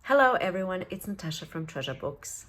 Hello everyone, it's Natasha from Treasure Books.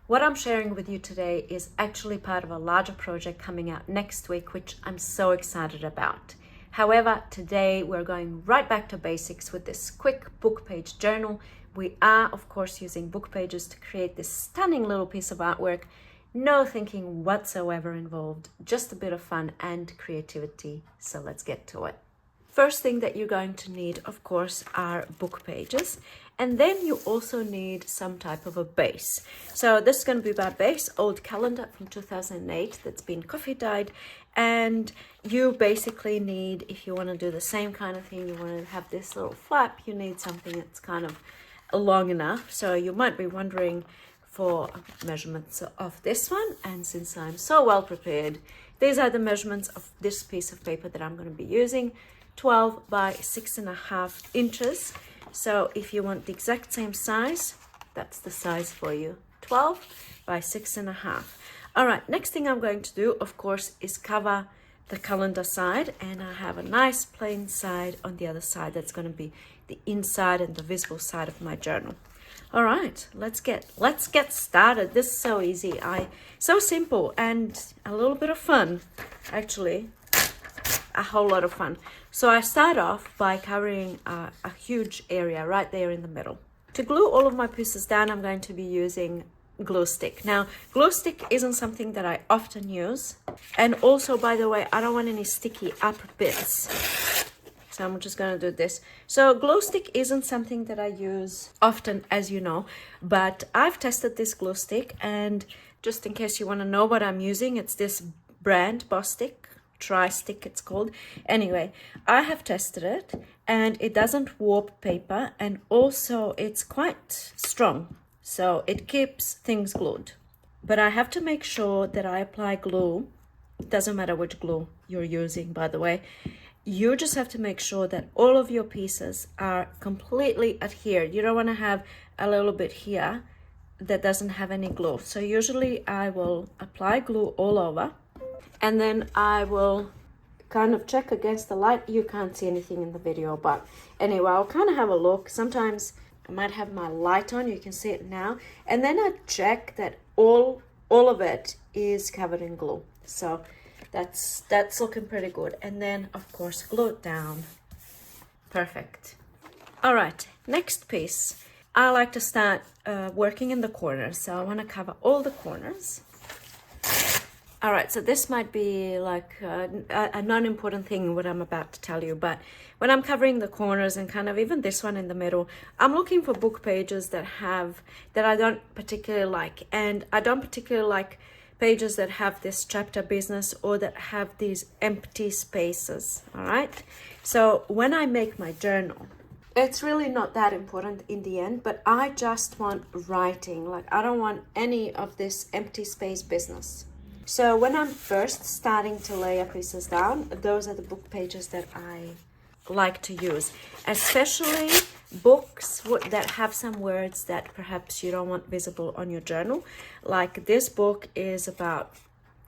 What I'm sharing with you today is actually part of a larger project coming out next week, which I'm so excited about. However, today we're going right back to basics with this quick book page journal. We are, of course, using book pages to create this stunning little piece of artwork. No thinking whatsoever involved, just a bit of fun and creativity. So let's get to it. First thing that you're going to need, of course, are book pages. And then you also need some type of a base. So this is going to be my base, old calendar from 2008 that's been coffee dyed. And you basically need, if you want to do the same kind of thing, you want to have this little flap, you need something that's kind of long enough. So you might be wondering for measurements of this one. And since I'm so well prepared, these are the measurements of this piece of paper that I'm going to be using. 12 by 6.5 inches. So if you want the exact same size, that's the size for you. 12 by 6.5. All right, next thing I'm going to do, of course, is cover the calendar side, and I have a nice plain side on the other side. That's going to be the inside and the visible side of my journal. All right, let's get started. This is so easy, so simple and a little bit of fun, actually. A whole lot of fun. So I start off by covering a huge area right there in the middle. To glue all of my pieces down, I'm going to be using glue stick. Now, glue stick isn't something that I often use. And also, by the way, I don't want any sticky up bits. So I'm just going to do this. So glue stick isn't something that I use often, as you know, but I've tested this glue stick, and just in case you want to know what I'm using, it's this brand, Boss Stick. Tri-stick it's called. Anyway, I have tested it and it doesn't warp paper, and also it's quite strong, so it keeps things glued. But I have to make sure that I apply glue. It doesn't matter which glue you're using, by the way. You just have to make sure that all of your pieces are completely adhered. You don't want to have a little bit here that doesn't have any glue. So usually I will apply glue all over, and then I will kind of check against the light. You can't see anything in the video, but anyway, I'll kind of have a look. Sometimes I might have my light on, you can see it now. And then I check that all of it is covered in glue. So that's looking pretty good. And then, of course, glue it down. Perfect. All right, next piece. I like to start working in the corners. So I want to cover all the corners. All right, so this might be like a non-important thing, what I'm about to tell you, but when I'm covering the corners and kind of even this one in the middle, I'm looking for book pages that I don't particularly like. And I don't particularly like pages that have this chapter business or that have these empty spaces, all right? So when I make my journal, it's really not that important in the end, but I just want writing. Like, I don't want any of this empty space business. So when I'm first starting to lay pieces down, those are the book pages that I like to use, especially books that have some words that perhaps you don't want visible on your journal. Like this book is about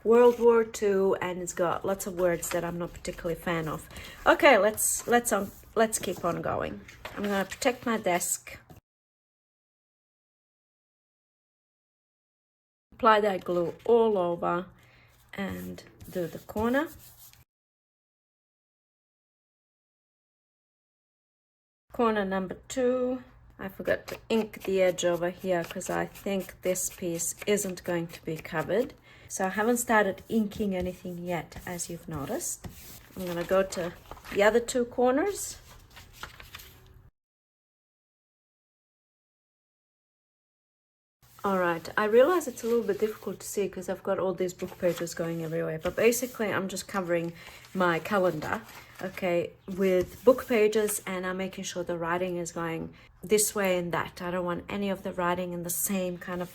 World War II, and it's got lots of words that I'm not particularly a fan of. Okay, let's keep on going. I'm gonna protect my desk. Apply that glue all over and do the corner. Corner number 2. I forgot to ink the edge over here because I think this piece isn't going to be covered. So I haven't started inking anything yet, as you've noticed. I'm going to go to the other 2 corners. Alright, I realize it's a little bit difficult to see because I've got all these book pages going everywhere, but basically I'm just covering my calendar, okay, with book pages, and I'm making sure the writing is going this way and that. I don't want any of the writing in the same kind of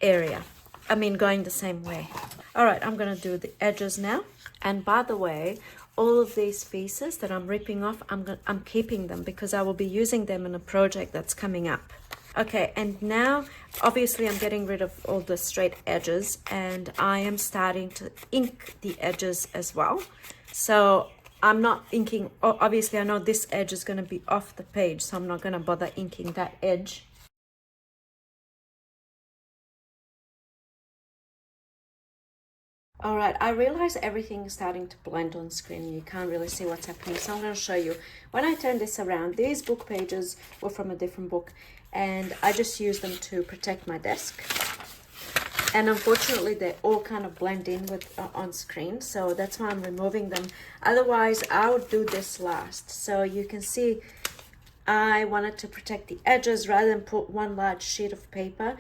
area. I mean, going the same way. Alright, I'm gonna do the edges now. And by the way, all of these pieces that I'm ripping off, I'm keeping them because I will be using them in a project that's coming up. Okay, and now obviously I'm getting rid of all the straight edges, and I am starting to ink the edges as well. So I'm not inking, obviously I know this edge is going to be off the page, so I'm not going to bother inking that edge. All right, I realize everything is starting to blend on screen and you can't really see what's happening, so I'm going to show you. When I turn this around, these book pages were from a different book, and I just use them to protect my desk. And unfortunately, they all kind of blend in with on screen, so that's why I'm removing them. Otherwise, I would do this last. So you can see I wanted to protect the edges rather than put one large sheet of paper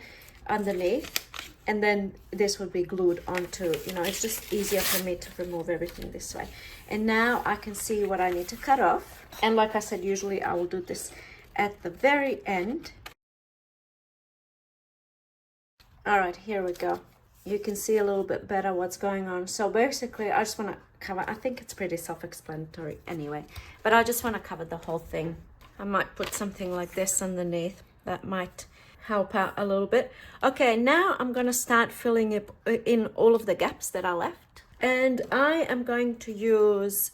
underneath. And then this would be glued onto, you know, it's just easier for me to remove everything this way. And now I can see what I need to cut off. And like I said, usually I will do this at the very end. All right, here we go. You can see a little bit better what's going on. So basically, I just want to cover, I think it's pretty self-explanatory anyway, but I just want to cover the whole thing. I might put something like this underneath. That might help out a little bit. Okay, now I'm going to start filling in all of the gaps that are left. And I am going to use,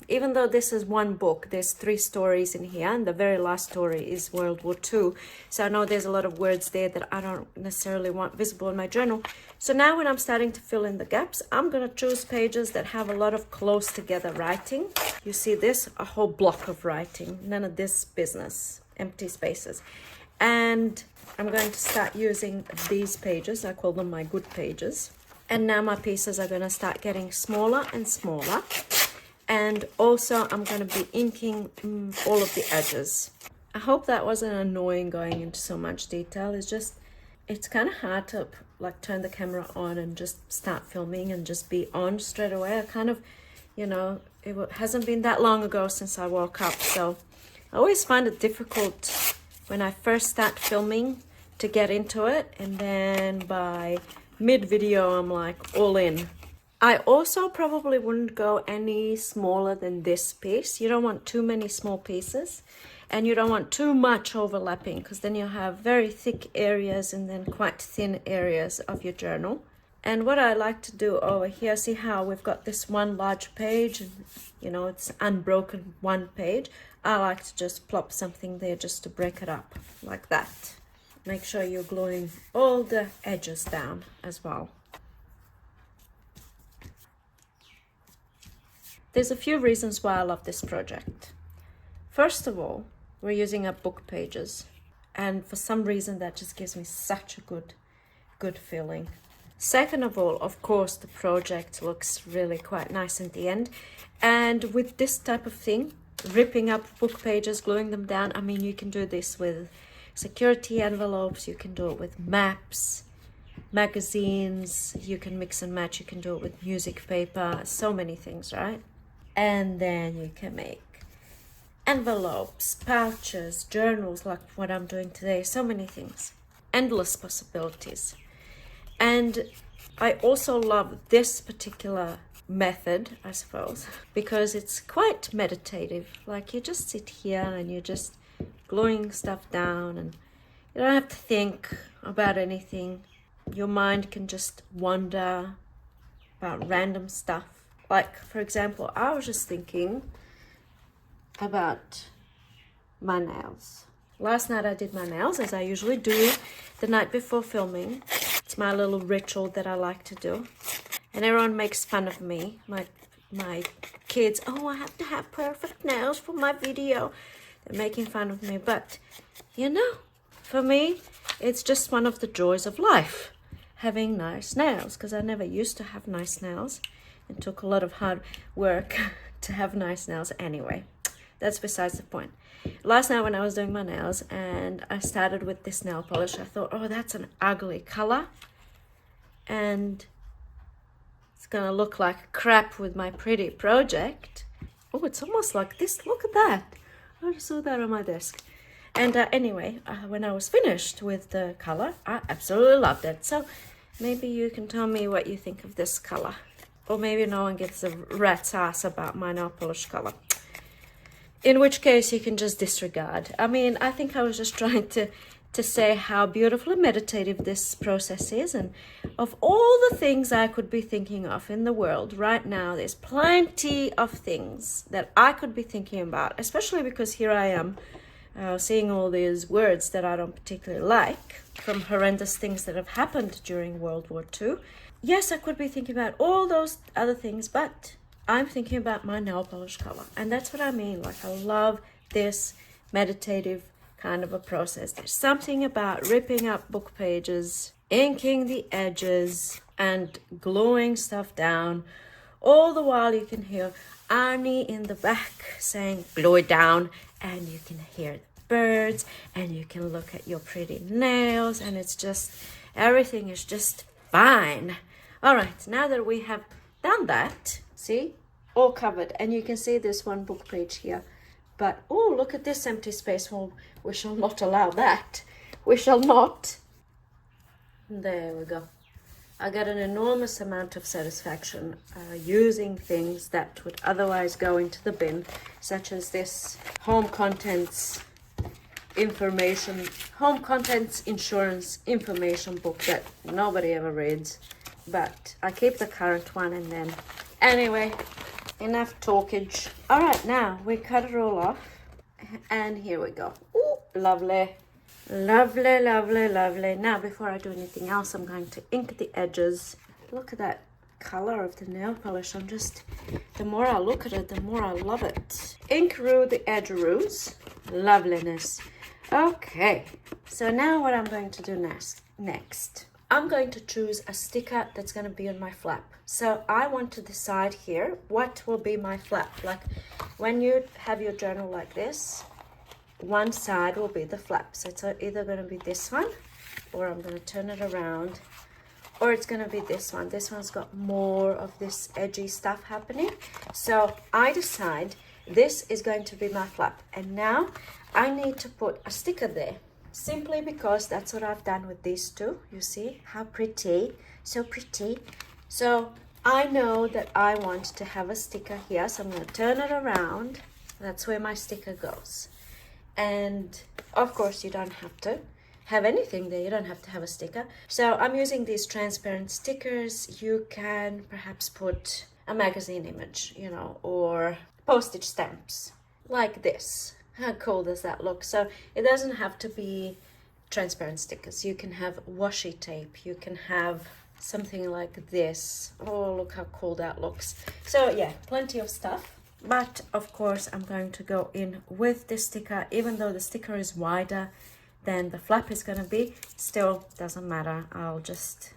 even though this is one book, there's 3 stories in here, and the very last story is World War II. So I know there's a lot of words there that I don't necessarily want visible in my journal. So now when I'm starting to fill in the gaps, I'm going to choose pages that have a lot of close together writing. You see this, a whole block of writing, none of this business, empty spaces. And I'm going to start using these pages. I call them my good pages. And now my pieces are going to start getting smaller and smaller. And also I'm going to be inking all of the edges. I hope that wasn't annoying going into so much detail. It's just, it's kind of hard to like turn the camera on and just start filming and just be on straight away. I kind of, you know, it hasn't been that long ago since I woke up. So I always find it difficult when I first start filming to get into it. And then by mid-video, I'm like all in. I also probably wouldn't go any smaller than this piece. You don't want too many small pieces, and you don't want too much overlapping, because then you'll have very thick areas and then quite thin areas of your journal. And what I like to do over here, see how we've got this one large page and, you know, it's unbroken one page. I like to just plop something there just to break it up like that. Make sure you're gluing all the edges down as well. There's a few reasons why I love this project. First of all, we're using up book pages, and for some reason that just gives me such a good feeling. Second of all, of course, the project looks really quite nice in the end. And with this type of thing, ripping up book pages, gluing them down, I mean, you can do this with security envelopes, you can do it with maps, magazines, you can mix and match, you can do it with music paper, so many things, right? And then you can make envelopes, pouches, journals, like what I'm doing today, so many things, endless possibilities. And I also love this particular method, I suppose, because it's quite meditative. Like you just sit here and you're just gluing stuff down, and you don't have to think about anything. Your mind can just wander about random stuff. Like, for example, I was just thinking about my nails. Last night I did my nails, as I usually do the night before filming. It's my little ritual that I like to do. And everyone makes fun of me. My kids, oh, I have to have perfect nails for my video. They're making fun of me. But, you know, for me, it's just one of the joys of life, having nice nails. Because I never used to have nice nails. It took a lot of hard work to have nice nails anyway. That's besides the point. last night when I was doing my nails and I started with this nail polish, I thought, oh, that's an ugly color. And it's gonna look like crap with my pretty project. Oh, it's almost like this. Look at that. I just saw that on my desk. And anyway, when I was finished with the color, I absolutely loved it. So maybe you can tell me what you think of this color. Or maybe no one gives a rat's ass about my nail polish color. In which case you can just disregard. I mean, I think I was just trying to say how beautiful and meditative this process is. And of all the things I could be thinking of in the world right now, there's plenty of things that I could be thinking about, especially because here I am seeing all these words that I don't particularly like from horrendous things that have happened during World War II. Yes, I could be thinking about all those other things, but I'm thinking about my nail polish color. And that's what I mean. Like, I love this meditative kind of a process. There's something about ripping up book pages, inking the edges, and gluing stuff down. All the while you can hear Arnie in the back saying, glue it down, and you can hear the birds, and you can look at your pretty nails, and it's just, everything is just fine. All right, now that we have done that, see, all covered, and you can see this one book page here. But, oh, look at this empty space. Well, we shall not allow that. We shall not. There we go. I got an enormous amount of satisfaction using things that would otherwise go into the bin, such as this home contents insurance information book that nobody ever reads. But I keep the current one, and then, anyway, enough talkage. All right, now we cut it all off, and here we go. Ooh, lovely, lovely, lovely, lovely. Now, before I do anything else, I'm going to ink the edges. Look at that color of the nail polish. The more I look at it, the more I love it. Ink-roo the edgeroos. Loveliness. Okay, so now what I'm going to do next, I'm going to choose a sticker that's going to be on my flap. So I want to decide here what will be my flap. Like when you have your journal like this, one side will be the flap. So it's either going to be this one, or I'm going to turn it around, or it's going to be this one. This one's got more of this edgy stuff happening. So I decide this is going to be my flap. And now I need to put a sticker there, simply because that's what I've done with these two. You see how pretty, so pretty. So I know that I want to have a sticker here, so I'm going to turn it around. That's where my sticker goes. And of course you don't have to have anything there. You don't have to have a sticker. So I'm using these transparent stickers. You can perhaps put a magazine image, you know, or postage stamps like this. How cool does that look? So it doesn't have to be transparent stickers. You can have washi tape. You can have something like this. Oh, look how cool that looks. So yeah, plenty of stuff. But of course I'm going to go in with this sticker. Even though the sticker is wider than the flap is going to be, still doesn't matter. I'll just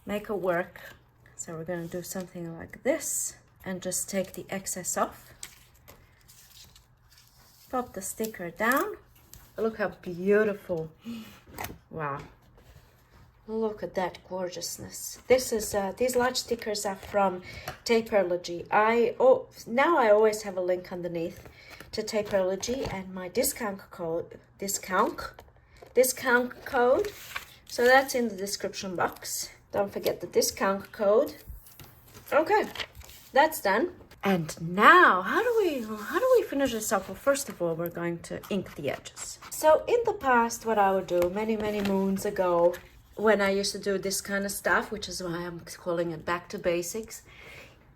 make it work. So we're going to do something like this and just take the excess off. Pop the sticker down. Look how beautiful. Wow. Look at that gorgeousness. This is these large stickers are from Tapeology. Now I always have a link underneath to Tapeology and my discount code. So that's in the description box. Don't forget the discount code. Okay, that's done. And now, how do we finish this up? Well, first of all, we're going to ink the edges. So in the past, what I would do many moons ago, when I used to do this kind of stuff, which is why I'm calling it back to basics,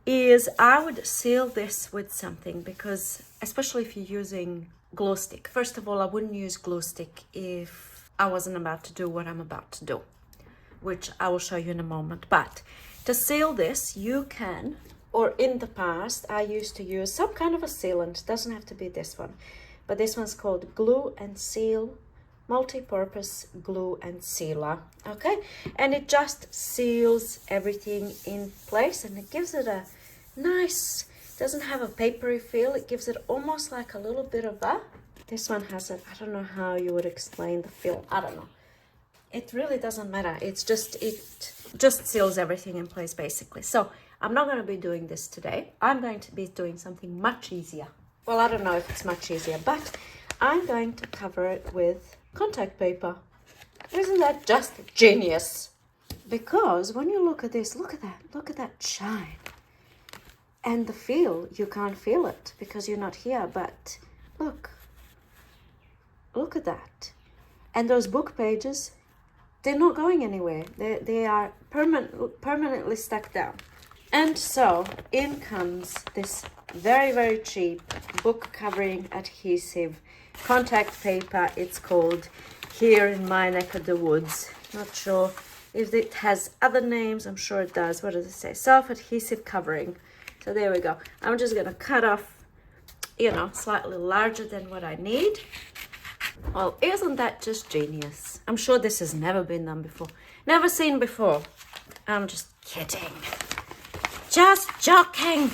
is I would seal this with something, because especially if you're using glue stick. First of all, I wouldn't use glue stick if I wasn't about to do what I'm about to do, which I will show you in a moment. But to seal this, you can, or in the past, I used to use some kind of a sealant. It doesn't have to be this one, but this one's called Glue and Seal Multi-Purpose Glue and Sealer. Okay, and it just seals everything in place, and it gives it a nice, doesn't have a papery feel. It gives it almost like a little bit of a This one has it. I don't know how you would explain the film. I don't know. It really doesn't matter. It just seals everything in place basically. So I'm not going to be doing this today. I'm going to be doing something much easier. Well, I don't know if it's much easier, but I'm going to cover it with contact paper. Isn't that just genius? Because when you look at this, look at that shine. And the feel, you can't feel it because you're not here, but look at that. And those book pages, they're not going anywhere. They are permanently stuck down. And so in comes this very, very cheap book covering adhesive contact paper. It's called here in my neck of the woods. Not sure if it has other names. I'm sure it does. What does it say? Self-adhesive covering. So there we go. I'm just going to cut off, you know, slightly larger than what I need. Well, isn't that just genius? I'm sure this has never been done before. Never seen before. I'm just kidding. Just joking.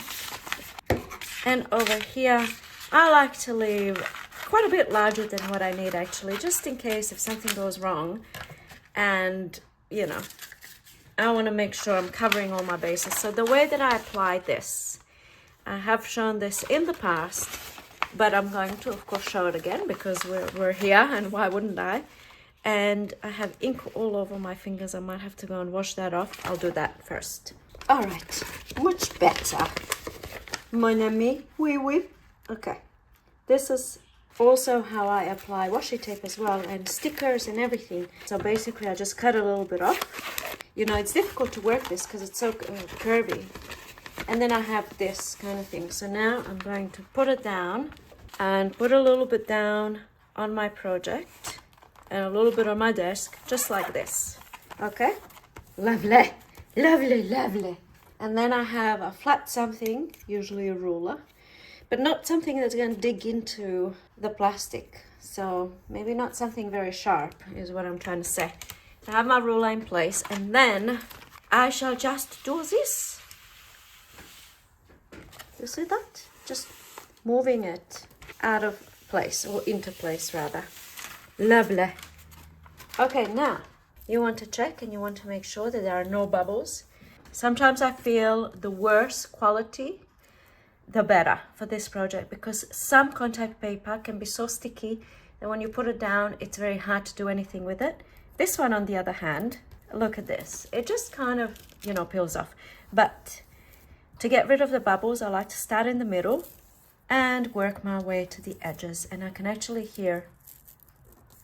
And over here, I like to leave quite a bit larger than what I need actually, just in case if something goes wrong. And, you know, I want to make sure I'm covering all my bases. So the way that I apply this, I have shown this in the past, but I'm going to, of course, show it again because we're here, and why wouldn't I? And I have ink all over my fingers. I might have to go and wash that off. I'll do that first. All right, much better. Mon ami, oui. Okay, this is also how I apply washi tape as well, and stickers and everything. So basically, I just cut a little bit off. You know, it's difficult to work this because it's so curvy. And then I have this kind of thing. So now I'm going to put it down and put a little bit down on my project and a little bit on my desk, just like this. Okay? Lovely. And then I have a flat something, usually a ruler, but not something that's going to dig into the plastic. So maybe not something very sharp is what I'm trying to say. I have my ruler in place, and then I shall just do this. You see that? Just moving it out of place, or into place rather. Lovely. Okay, now you want to check and you want to make sure that there are no bubbles. Sometimes I feel the worse quality, the better for this project, because some contact paper can be so sticky that when you put it down, it's very hard to do anything with it. This one, on the other hand, look at this. It just kind of, you know, peels off. But to get rid of the bubbles, I like to start in the middle and work my way to the edges. And I can actually hear,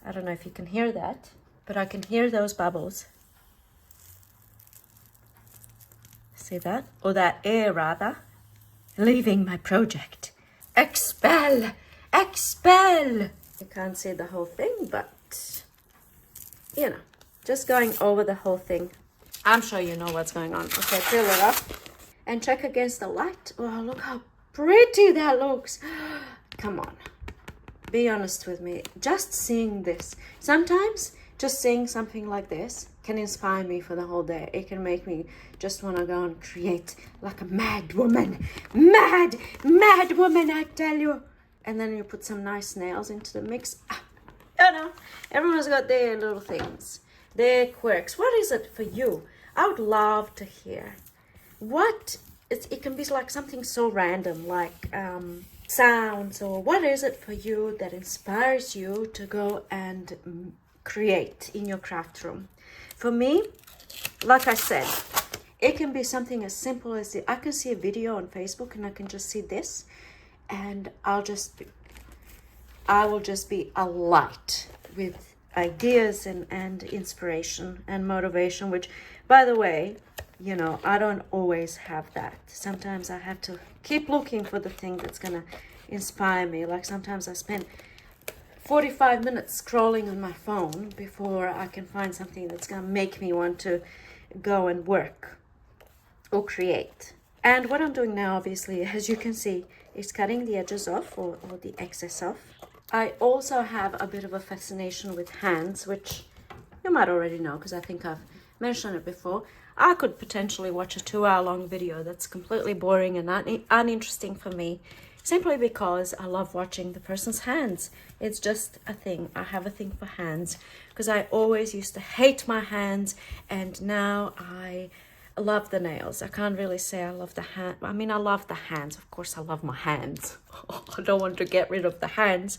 I don't know if you can hear that, but I can hear those bubbles. See that? Or that air, rather, leaving my project. Expel! Expel! You can't see the whole thing, but you know, just going over the whole thing. I'm sure you know what's going on. Okay, fill it up and check against the light. Oh, look how pretty that looks. Come on, be honest with me. Just seeing this, sometimes just seeing something like this can inspire me for the whole day. It can make me just want to go and create like a mad woman. Mad woman, I tell you. And then you put some nice nails into the mix. You know, everyone's got their little things, their quirks. What is it for you? I would love to hear. What it can be like something so random, like sounds, or what is it for you that inspires you to go and create in your craft room? For me, like I said, it can be something as simple as I can see a video on Facebook and I can just see this, and I will just be alight with ideas and inspiration and motivation, which, by the way, you know, I don't always have that. Sometimes I have to keep looking for the thing that's gonna inspire me. Like sometimes I spend 45 minutes scrolling on my phone before I can find something that's gonna make me want to go and work or create. And what I'm doing now, obviously, as you can see, is cutting the edges off, or the excess off. I also have a bit of a fascination with hands, which you might already know because I think I've mentioned it before. I could potentially watch a 2-hour long video that's completely boring and uninteresting for me simply because I love watching the person's hands. It's just a thing. I have a thing for hands because I always used to hate my hands, and now I love the nails. I can't really say I love the hand. I mean, I love the hands. Of course, I love my hands. I don't want to get rid of the hands,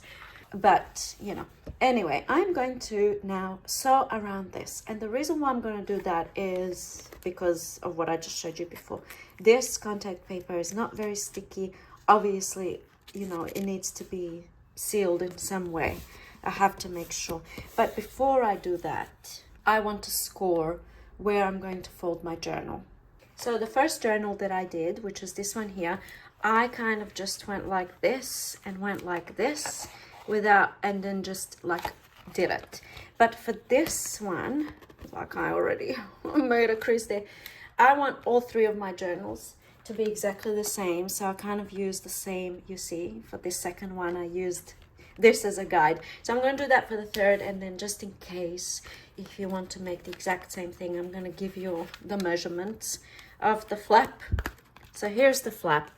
but you know. Anyway, I'm going to now sew around this, and the reason why I'm going to do that is because of what I just showed you before. This contact paper is not very sticky. Obviously, you know, it needs to be sealed in some way. I have to make sure. But before I do that, I want to score where I'm going to fold my journal. So the first journal that I did, which is this one here, I kind of just went like this and went like this without, and then just like did it. But for this one, like I already made a crease there, I want all three of my journals to be exactly the same. So I kind of used the same, you see, for this second one, I used this as a guide. So I'm going to do that for the third, and then just in case, if you want to make the exact same thing, I'm going to give you the measurements of the flap. So here's the flap,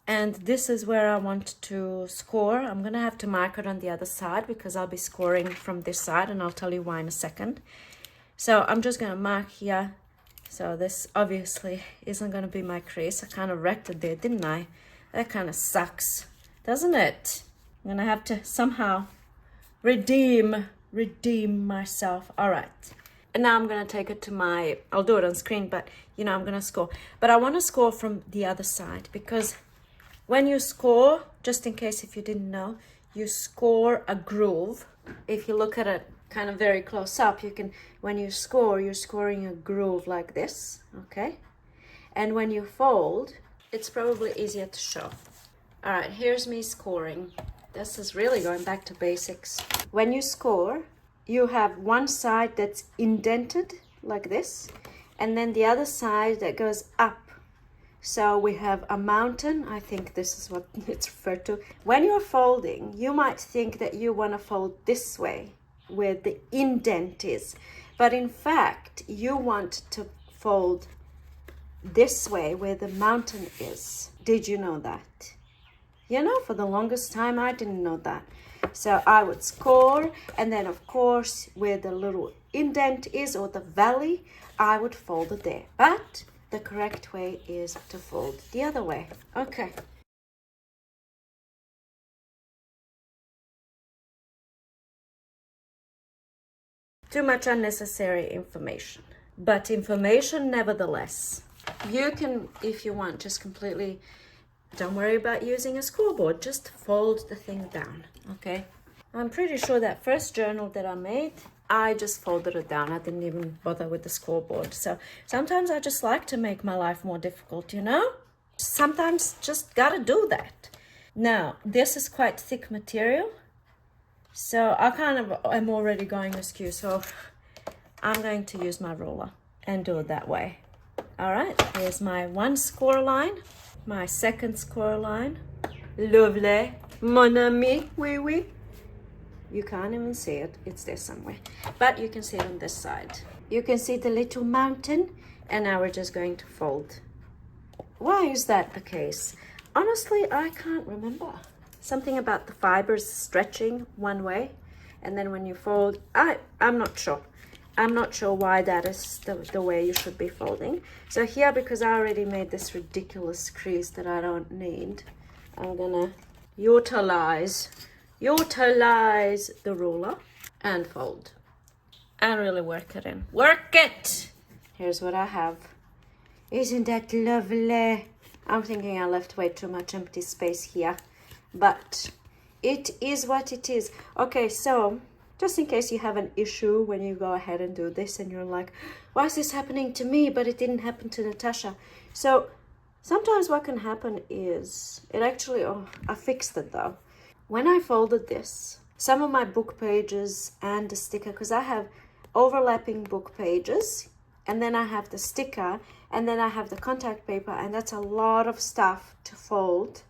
and this is where I want to score. I'm going to have to mark it on the other side because I'll be scoring from this side, and I'll tell you why in a second. So I'm just going to mark here. So this obviously isn't going to be my crease. I kind of wrecked it there, didn't I? That kind of sucks, doesn't it? I'm going to have to somehow redeem myself. All right. And now I'm going to take it to my, I'll do it on screen, but you know, I'm going to score. But I want to score from the other side, because when you score, just in case if you didn't know, you score a groove. If you look at it kind of very close up, you can, when you score, you're scoring a groove like this, okay? And when you fold, it's probably easier to show. All right, here's me scoring. This is really going back to basics. When you score, you have one side that's indented like this, and then the other side that goes up. So we have a mountain. I think this is what it's referred to. When you're folding, you might think that you want to fold this way, where the indent is, but in fact you want to fold this way where the mountain is. Did you know that? You know, for the longest time I didn't know that. So I would score, and then of course where the little indent is, or the valley, I would fold it there. But the correct way is to fold the other way. Okay. Too much unnecessary information, but information nevertheless. You can, if you want, just completely, don't worry about using a scoreboard, just fold the thing down, okay? I'm pretty sure that first journal that I made, I just folded it down. I didn't even bother with the scoreboard. So sometimes I just like to make my life more difficult, you know? Sometimes just gotta do that. Now, this is quite thick material, so I kind of am already going askew, so I'm going to use my ruler and do it that way. All right, here's my one score line, my second score line. Lovely, mon ami, oui, oui. You can't even see it, it's there somewhere, but you can see it on this side. You can see the little mountain, and now we're just going to fold. Why is that the case? Honestly, I can't remember. Something about the fibers stretching one way, and then when you fold, I'm not sure. I'm not sure why that is the way you should be folding. So here, because I already made this ridiculous crease that I don't need, I'm gonna utilize the ruler and fold. And really work it in. Work it! Here's what I have. Isn't that lovely? I'm thinking I left way too much empty space here, but it is what it is. Okay, so just in case you have an issue when you go ahead and do this and you're like, why is this happening to me but it didn't happen to Natasha? So sometimes what can happen is, it actually, I fixed it though. When I folded this, some of my book pages and the sticker, because I have overlapping book pages, and then I have the sticker, and then I have the contact paper, and that's a lot of stuff to fold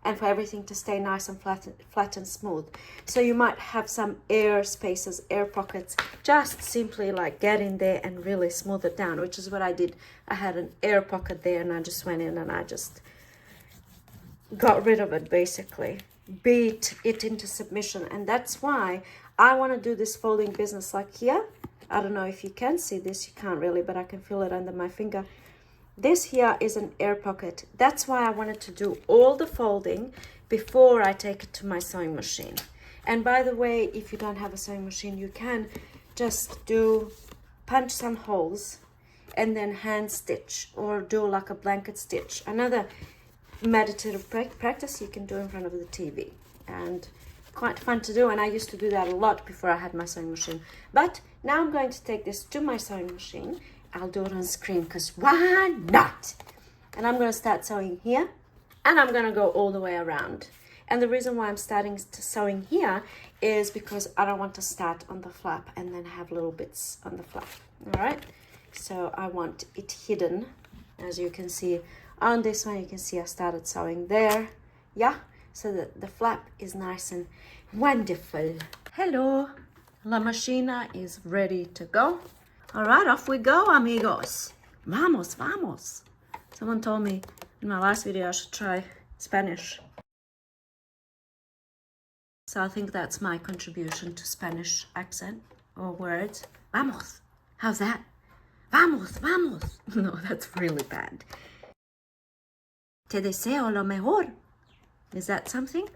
and for everything to stay nice and flat and smooth. So you might have some air spaces, air pockets. Just simply like get in there and really smooth it down, which is what I did. I had an air pocket there, and I just went in and I just got rid of it, basically beat it into submission. And that's why I want to do this folding business. Like here, I don't know if you can see this, you can't really, but I can feel it under my finger. This here is an air pocket. That's why I wanted to do all the folding before I take it to my sewing machine. And by the way, if you don't have a sewing machine, you can just punch some holes and then hand stitch, or do like a blanket stitch. Another meditative practice you can do in front of the TV, and quite fun to do. And I used to do that a lot before I had my sewing machine. But now I'm going to take this to my sewing machine. I'll do it on screen because why not? And I'm going to start sewing here, and I'm going to go all the way around. And the reason why I'm starting sewing here is because I don't want to start on the flap and then have little bits on the flap. All right, so I want it hidden. As you can see on this one, you can see I started sewing there, yeah, so that the flap is nice and wonderful. Hello, la machina is ready to go. All right, off we go, amigos. Vamos, vamos. Someone told me in my last video I should try Spanish. So I think that's my contribution to Spanish accent or words. Vamos. How's that? Vamos, vamos. No, that's really bad. Te deseo lo mejor. Is that something?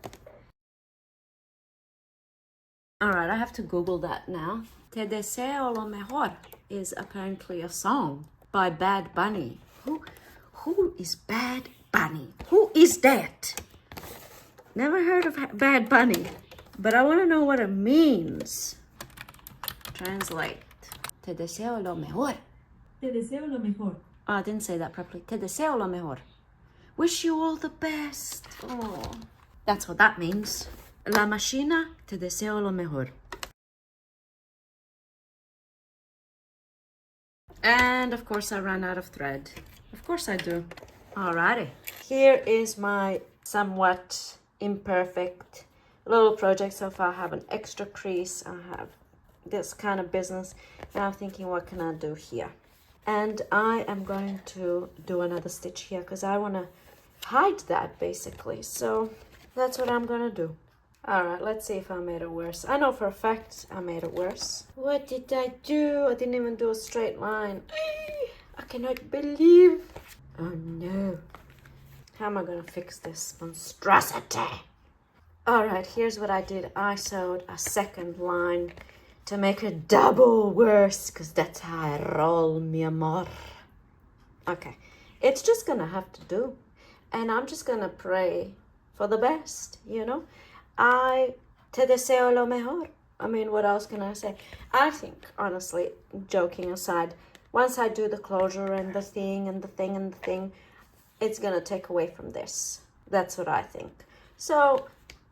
All right, I have to Google that now. Te deseo lo mejor is apparently a song by Bad Bunny. Who is Bad Bunny? Who is that? Never heard of Bad Bunny, but I want to know what it means. Translate. Te deseo lo mejor. Te deseo lo mejor. Oh, I didn't say that properly. Te deseo lo mejor. Wish you all the best. Oh, that's what that means. La machina, te deseo lo mejor. And of course I ran out of thread. Of course I do. Alrighty. Here is my somewhat imperfect little project so far. I have an extra crease. I have this kind of business. And I'm thinking, what can I do here? And I am going to do another stitch here because I want to hide that basically. So that's what I'm going to do. All right, let's see if I made it worse. I know for a fact I made it worse. What did I do? I didn't even do a straight line. I cannot believe. Oh no. How am I going to fix this monstrosity? All right, here's what I did. I sewed a second line to make it double worse because that's how I roll, mi amor. Okay, it's just going to have to do. And I'm just going to pray for the best, you know. Te deseo lo mejor. I mean, what else can I say? I think, honestly, joking aside, once I do the closure and the thing and the thing and the thing, it's going to take away from this. That's what I think. So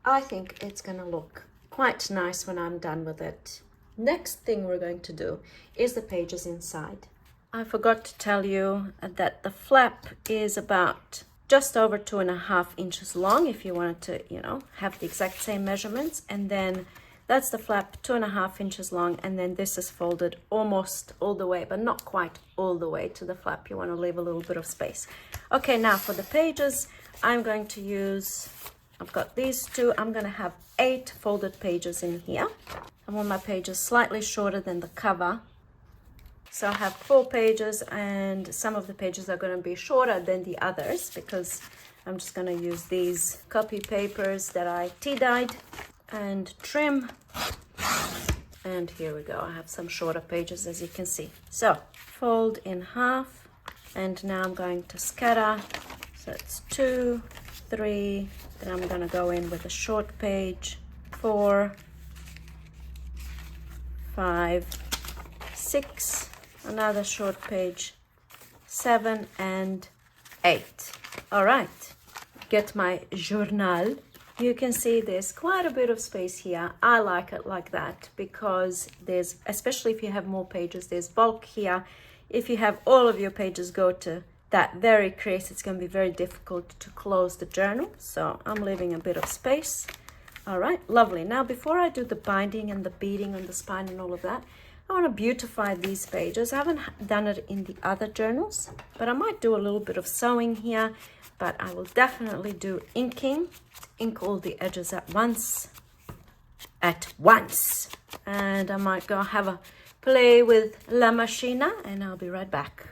I think it's going to look quite nice when I'm done with it. Next thing we're going to do is the pages inside. I forgot to tell you that the flap is about just over 2.5 inches long if you wanted to, you know, have the exact same measurements. And then that's the flap, 2.5 inches long. And then this is folded almost all the way, but not quite all the way to the flap. You want to leave a little bit of space. Okay, now for the pages, I'm going to use, I've got these two. I'm going to have 8 folded pages in here. I want my pages slightly shorter than the cover. So I have 4 pages, and some of the pages are going to be shorter than the others because I'm just going to use these copy papers that I tea-dyed and trim. And here we go. I have some shorter pages, as you can see. So fold in half, and now I'm going to scatter. So it's 2, 3, then I'm going to go in with a short page, 4, 5, 6, another short page, 7 and 8. All right, get my journal. You can see there's quite a bit of space here. I like it like that because there's, especially if you have more pages, there's bulk here. If you have all of your pages go to that very crease, it's going to be very difficult to close the journal. So I'm leaving a bit of space. All right, lovely. Now, before I do the binding and the beading on the spine and all of that, I want to beautify these pages. I haven't done it in the other journals, but I might do a little bit of sewing here, but I will definitely do inking. Ink all the edges at once. And I might go have a play with La Machina, and I'll be right back.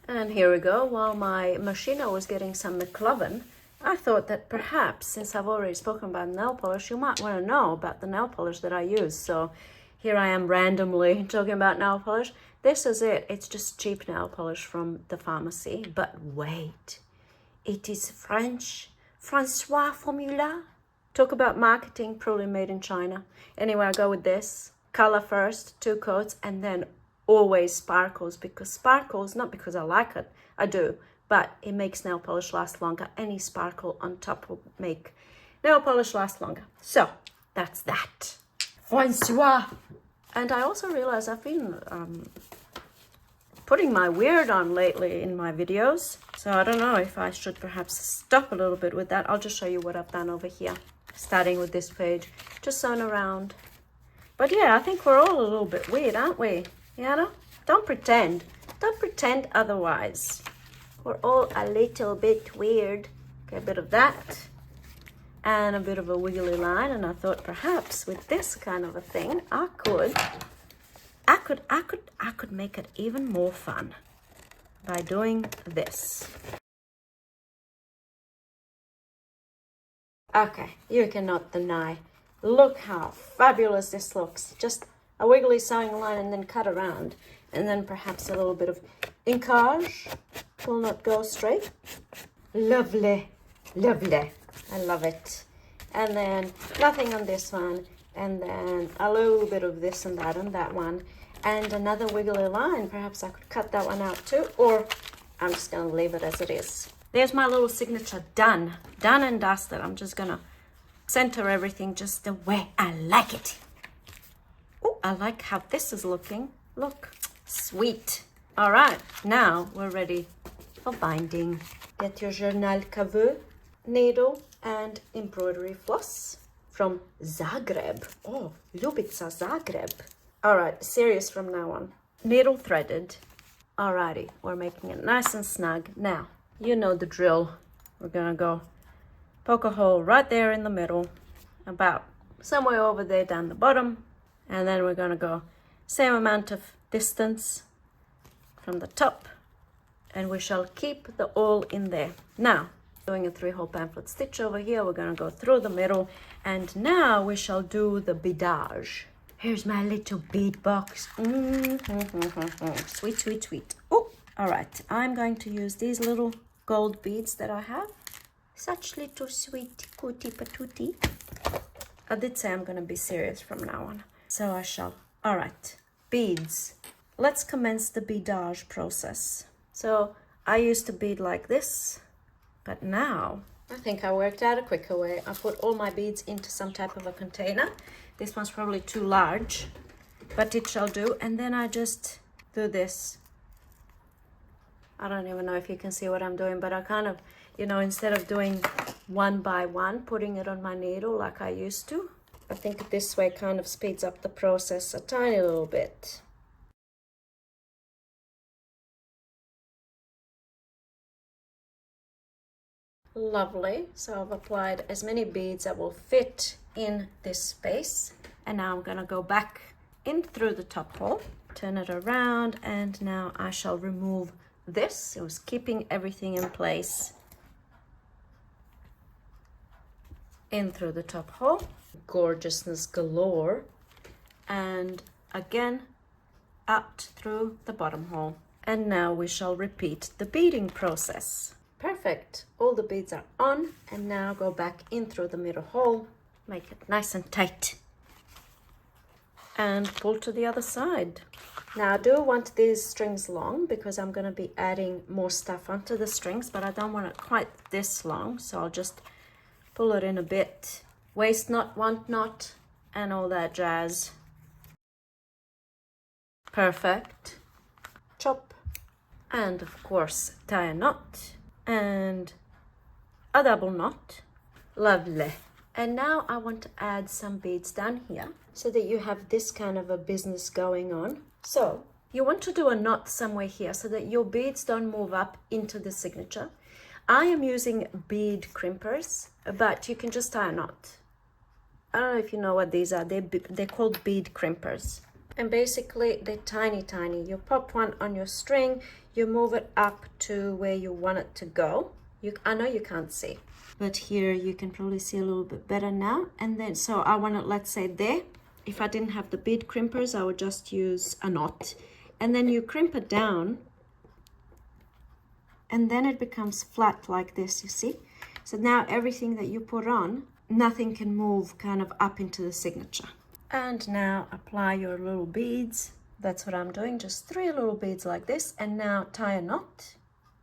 And here we go. While my Machina was getting some McLovin, I thought that perhaps, since I've already spoken about nail polish, you might want to know about the nail polish that I use. So here I am randomly talking about nail polish. This is it. It's just cheap nail polish from the pharmacy. But wait, it is French. Francois Formula. Talk about marketing, probably made in China. Anyway, I go with this. Color first, 2 coats, and then always sparkles, because sparkles, not because I like it, I do, but it makes nail polish last longer. Any sparkle on top will make nail polish last longer. So that's that. Francois. And I also realized I've been putting my weird on lately in my videos. So I don't know if I should perhaps stop a little bit with that. I'll just show you what I've done over here. Starting with this page, just sewn around. But yeah, I think we're all a little bit weird, aren't we? You don't pretend. Don't pretend otherwise. We're all a little bit weird. Okay, a bit of that. And a bit of a wiggly line. And I thought perhaps with this kind of a thing, I could make it even more fun by doing this. Okay, you cannot deny. Look how fabulous this looks. Just a wiggly sewing line and then cut around. And then perhaps a little bit of inkage. Will not go straight. Lovely, lovely. I love it. And then nothing on this one. And then a little bit of this and that on that one. And another wiggly line. Perhaps I could cut that one out too. Or I'm just going to leave it as it is. There's my little signature done. Done and dusted. I'm just going to center everything just the way I like it. Oh, I like how this is looking. Look, sweet. All right, now we're ready for binding. Get your Journal Caveux needle and embroidery floss from Zagreb. Oh, Ljubica, Zagreb. All right, serious from now on. Needle threaded. Alrighty, we're making it nice and snug. Now, you know the drill. We're gonna go poke a hole right there in the middle, about somewhere over there down the bottom, and then we're gonna go same amount of distance from the top, and we shall keep the awl in there. Now, doing a 3-hole pamphlet stitch over here, we're gonna go through the middle, and now we shall do the beadage. Here's my little bead box. Sweet, sweet, sweet. Oh, all right. I'm going to use these little gold beads that I have. Such little sweet cootie patootie. I did say I'm going to be serious from now on. So I shall. All right. Beads. Let's commence the beadage process. So I used to bead like this, but now I think I worked out a quicker way. I put all my beads into some type of a container. This one's probably too large, but it shall do. And then I just do this. I don't even know if you can see what I'm doing, but I kind of, instead of doing one by one, putting it on my needle like I used to, I think this way kind of speeds up the process a tiny little bit. Lovely. So I've applied as many beads that will fit in this space, and now I'm gonna go back in through the top hole, turn it around, and now I shall remove this. It was keeping everything in place. In through the top hole, gorgeousness galore, and again out through the bottom hole. And now we shall repeat the beading process. Perfect. All the beads are on, and now go back in through the middle hole, make it nice and tight, and pull to the other side. Now I do want these strings long because I'm going to be adding more stuff onto the strings, but I don't want it quite this long, so I'll just pull it in a bit. Waist knot, want knot, and all that jazz. Perfect. Chop, and of course tie a knot and a double knot. Lovely. And now I want to add some beads down here so that you have this kind of a business going on. So you want to do a knot somewhere here so that your beads don't move up into the signature. I am using bead crimpers, but you can just tie a knot. I don't know if you know what these are. They're called bead crimpers. And basically they're tiny, tiny. You pop one on your string, you move it up to where you want it to go. I know you can't see, but here you can probably see a little bit better now. And then, so I want it, let's say there. If I didn't have the bead crimpers, I would just use a knot. And then you crimp it down. And then it becomes flat like this, you see? So now everything that you put on, nothing can move kind of up into the signature. And now apply your little beads. That's what I'm doing, just 3 little beads like this. And now tie a knot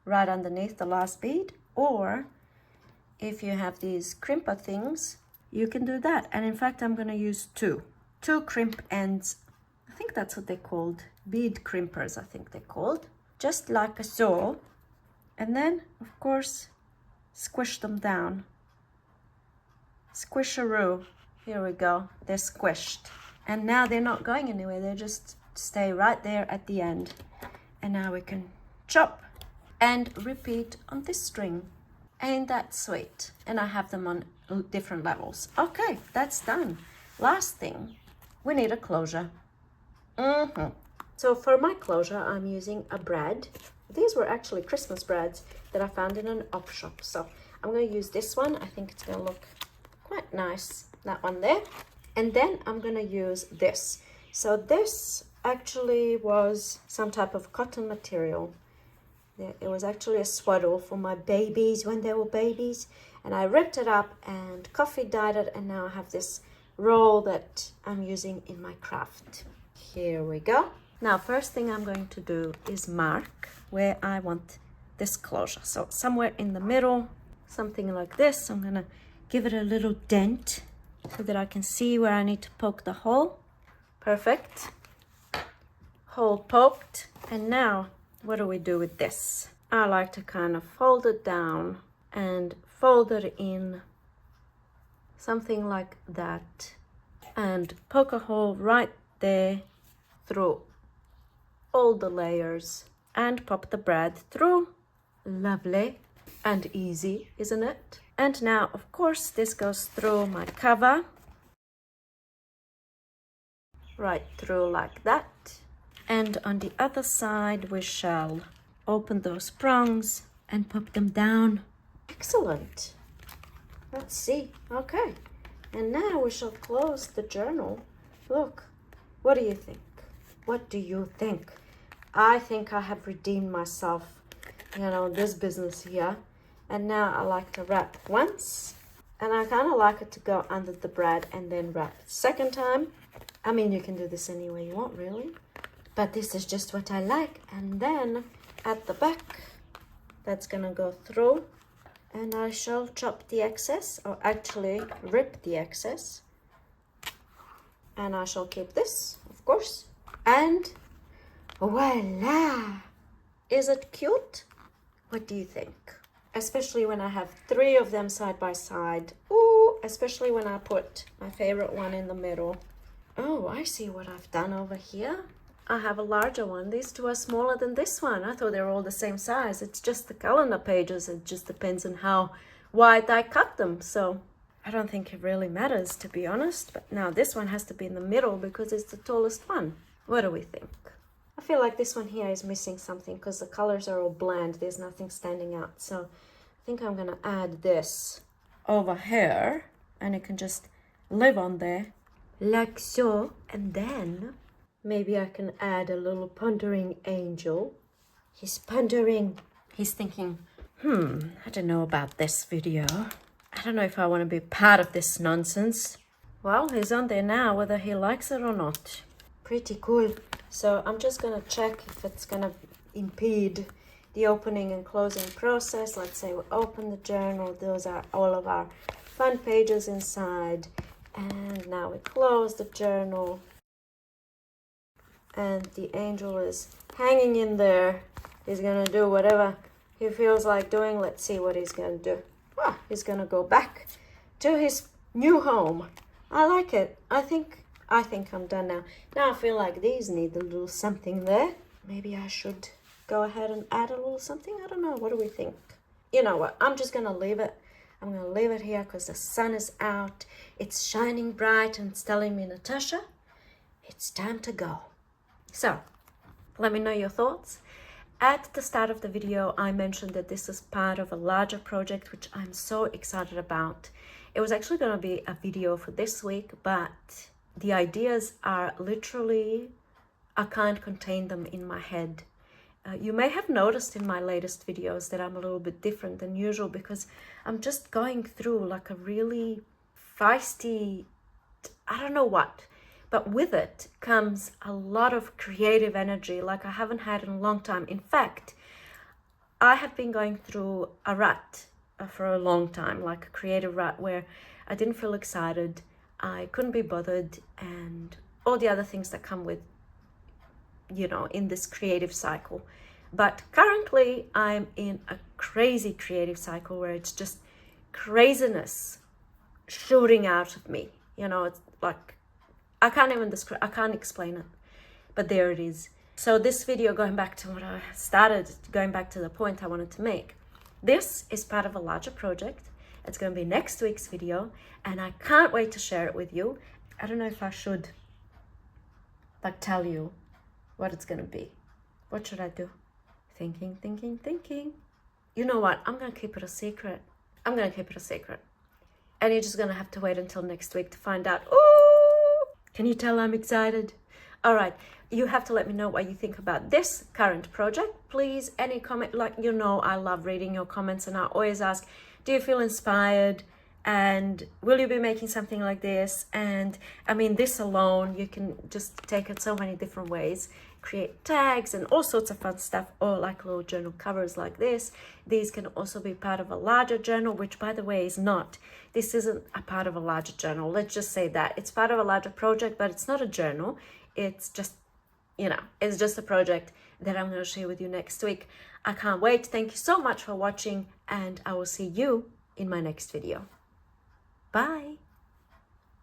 right underneath the last bead. Or if you have these crimper things, you can do that. And in fact, I'm gonna use 2 crimp ends. I think that's what they're called. Bead crimpers, I think they're called. Just like so. And then, of course, squish them down. Squish-a-roo. Here we go. They're squished. And now they're not going anywhere. They just stay right there at the end. And now we can chop and repeat on this string. Ain't that sweet? And I have them on different levels. Okay, that's done. Last thing, we need a closure. So for my closure, I'm using a brad. These were actually Christmas brads that I found in an op shop. So I'm going to use this one. I think it's going to look quite nice. That one there. And then I'm going to use this. So this actually was some type of cotton material. It was actually a swaddle for my babies when they were babies. And I ripped it up and coffee dyed it. And now I have this roll that I'm using in my craft. Here we go. Now, first thing I'm going to do is mark where I want this closure. So somewhere in the middle, something like this. I'm going to give it a little dent so that I can see where I need to poke the hole. Perfect. Hole poked. And now, what do we do with this? I like to kind of fold it down and fold it in something like that. And poke a hole right there through all the layers and pop the brad through. Lovely and easy, isn't it? And now, of course, this goes through my cover. Right through like that. And on the other side, we shall open those prongs and pop them down. Excellent. Let's see. Okay. And now we shall close the journal. Look, what do you think? What do you think? I think I have redeemed myself, this business here. And now I like to wrap once. And I kind of like it to go under the brad and then wrap second time. I mean, you can do this any way you want, really. But this is just what I like. And then at the back, that's going to go through. And I shall chop the excess, or actually rip the excess. And I shall keep this, of course. And voila! Is it cute? What do you think? Especially when I have 3 of them side by side. Ooh, especially when I put my favorite one in the middle. Oh, I see what I've done over here. I have a larger one. These 2 are smaller than this one. I thought they were all the same size. It's just the calendar pages. It just depends on how wide I cut them. So I don't think it really matters, to be honest. But now this one has to be in the middle because it's the tallest one. What do we think? I feel like this one here is missing something because the colors are all bland. There's nothing standing out. So I think I'm going to add this over here. And it can just live on there like so. And then maybe I can add a little pondering angel. He's pondering. He's thinking, I don't know about this video. I don't know if I want to be part of this nonsense. Well, he's on there now, whether he likes it or not. Pretty cool. So I'm just going to check if it's going to impede the opening and closing process. Let's say we open the journal. Those are all of our fun pages inside. And now we close the journal. And the angel is hanging in there. He's going to do whatever he feels like doing. Let's see what he's going to do. He's going to go back to his new home. I like it. I think I'm done now. Now I feel like these need a little something there. Maybe I should go ahead and add a little something. I don't know. What do we think? You know what? I'm just gonna leave it. I'm gonna leave it here because the sun is out. It's shining bright and it's telling me, Natasha, it's time to go. So, let me know your thoughts. At the start of the video, I mentioned that this is part of a larger project, which I'm so excited about. It was actually going to be a video for this week, but the ideas are literally, I can't contain them in my head. You may have noticed in my latest videos that I'm a little bit different than usual because I'm just going through like a really feisty, I don't know what. But with it comes a lot of creative energy like I haven't had in a long time. In fact, I have been going through a rut for a long time, like a creative rut where I didn't feel excited, I couldn't be bothered, and all the other things that come with, you know, in this creative cycle. But currently I'm in a crazy creative cycle where it's just craziness shooting out of me. You know, it's like, I can't even describe, I can't explain it, but there it is. So this video, going back to what I started, going back to the point I wanted to make, this is part of a larger project. It's going to be next week's video, and I can't wait to share it with you. I don't know if I should, like, tell you what it's going to be. What should I do? Thinking. You know what? I'm going to keep it a secret. I'm going to keep it a secret. And you're just going to have to wait until next week to find out. Ooh! Can you tell I'm excited? All right, you have to let me know what you think about this current project. Please, any comment, like, you know, I love reading your comments, and I always ask, do you feel inspired? And will you be making something like this? And I mean, this alone, you can just take it so many different ways. Create tags and all sorts of fun stuff, or like little journal covers like this. These can also be part of a larger journal, which, by the way, is not. This isn't a part of a larger journal. Let's just say that. It's part of a larger project, but it's not a journal. It's just, you know, it's just a project that I'm going to share with you next week. I can't wait. Thank you so much for watching, and I will see you in my next video. Bye.